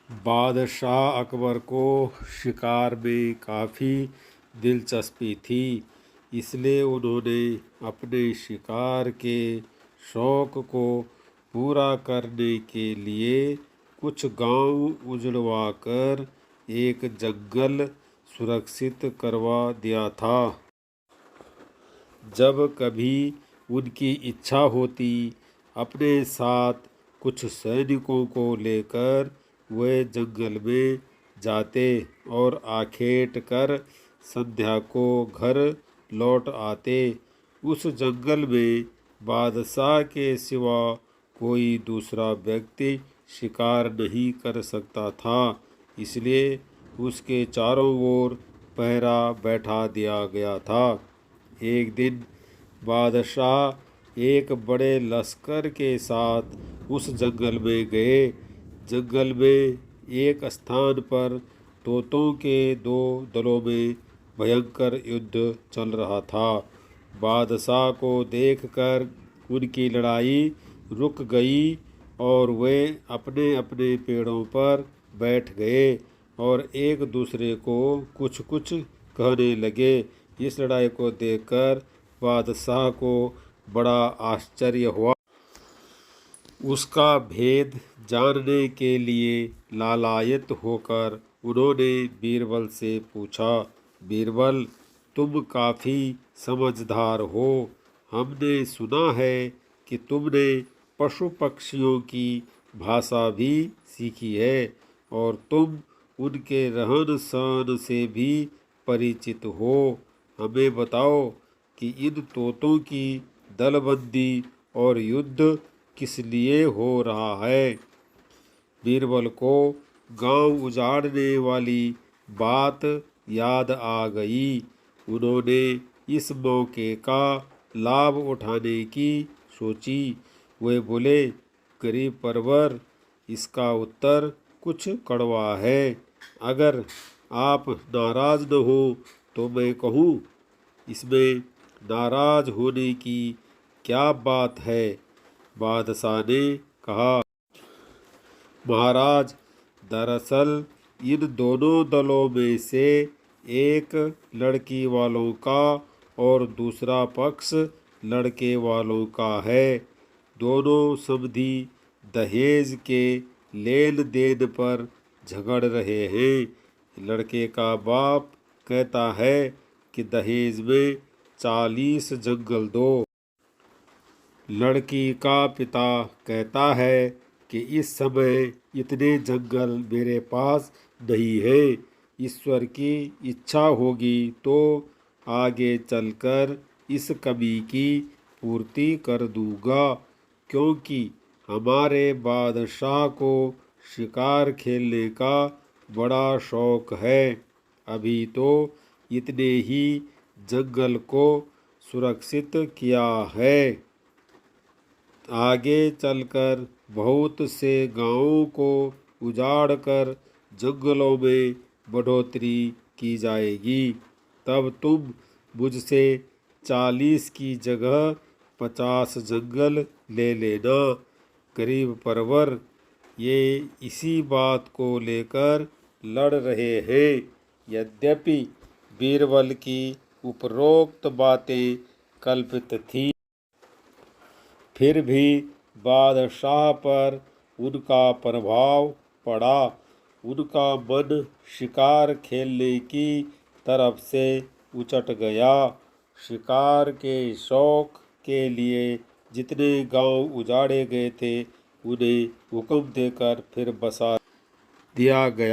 बादशाह अकबर को शिकार में काफ़ी दिलचस्पी थी, इसलिए उन्होंने अपने शिकार के शौक़ को पूरा करने के लिए कुछ गांव उजड़वा कर एक जंगल सुरक्षित करवा दिया था। जब कभी उनकी इच्छा होती, अपने साथ कुछ सैनिकों को लेकर वे जंगल में जाते और आखेट कर संध्या को घर लौट आते। उस जंगल में बादशाह के सिवा कोई दूसरा व्यक्ति शिकार नहीं कर सकता था, इसलिए उसके चारों ओर पहरा बैठा दिया गया था। एक दिन बादशाह एक बड़े लश्कर के साथ उस जंगल में गए। जंगल में एक स्थान पर तोतों के दो दलों में भयंकर युद्ध चल रहा था। बादशाह को देखकर उनकी लड़ाई रुक गई और वे अपने अपने पेड़ों पर बैठ गए और एक दूसरे को कुछ कुछ कहने लगे। इस लड़ाई को देखकर बादशाह को बड़ा आश्चर्य हुआ। उसका भेद जानने के लिए लालायित होकर उन्होंने बीरबल से पूछा, बीरबल, तुम काफ़ी समझदार हो। हमने सुना है कि तुमने पशु पक्षियों की भाषा भी सीखी है और तुम उनके रहन सहन से भी परिचित हो। हमें बताओ कि इन तोतों की दलबंदी और युद्ध किस लिए हो रहा है। बीरबल को गांव उजाड़ने वाली बात याद आ गई। उन्होंने इस मौके का लाभ उठाने की सोची। वे बोले, गरीब परवर, इसका उत्तर कुछ कड़वा है। अगर आप नाराज न हो तो मैं कहूँ, इसमें नाराज होने की क्या बात है। बादशाह ने कहा, महाराज, दरअसल इन दोनों दलों में से एक लड़की वालों का और दूसरा पक्ष लड़के वालों का है। दोनों समधी दहेज के लेन देन पर झगड़ रहे हैं। लड़के का बाप कहता है कि दहेज में 40 जंगल दो। लड़की का पिता कहता है कि इस समय इतने जंगल मेरे पास नहीं है। ईश्वर की इच्छा होगी तो आगे चलकर इस कमी की पूर्ति कर दूंगा, क्योंकि हमारे बादशाह को शिकार खेलने का बड़ा शौक है। अभी तो इतने ही जंगल को सुरक्षित किया है, आगे चलकर बहुत से गांवों को उजाड़कर जंगलों में बढ़ोतरी की जाएगी। तब तुम मुझसे 40 की जगह 50 जंगल ले लेना। गरीब परवर ये इसी बात को लेकर लड़ रहे हैं। यद्यपि बीरबल की उपरोक्त बातें कल्पित थी, फिर भी बादशाह पर उनका प्रभाव पड़ा। उनका मन शिकार खेलने की तरफ से उचट गया। शिकार के शौक के लिए जितने गांव उजाड़े गए थे, उन्हें हुक्म देकर फिर बसा दिया गया।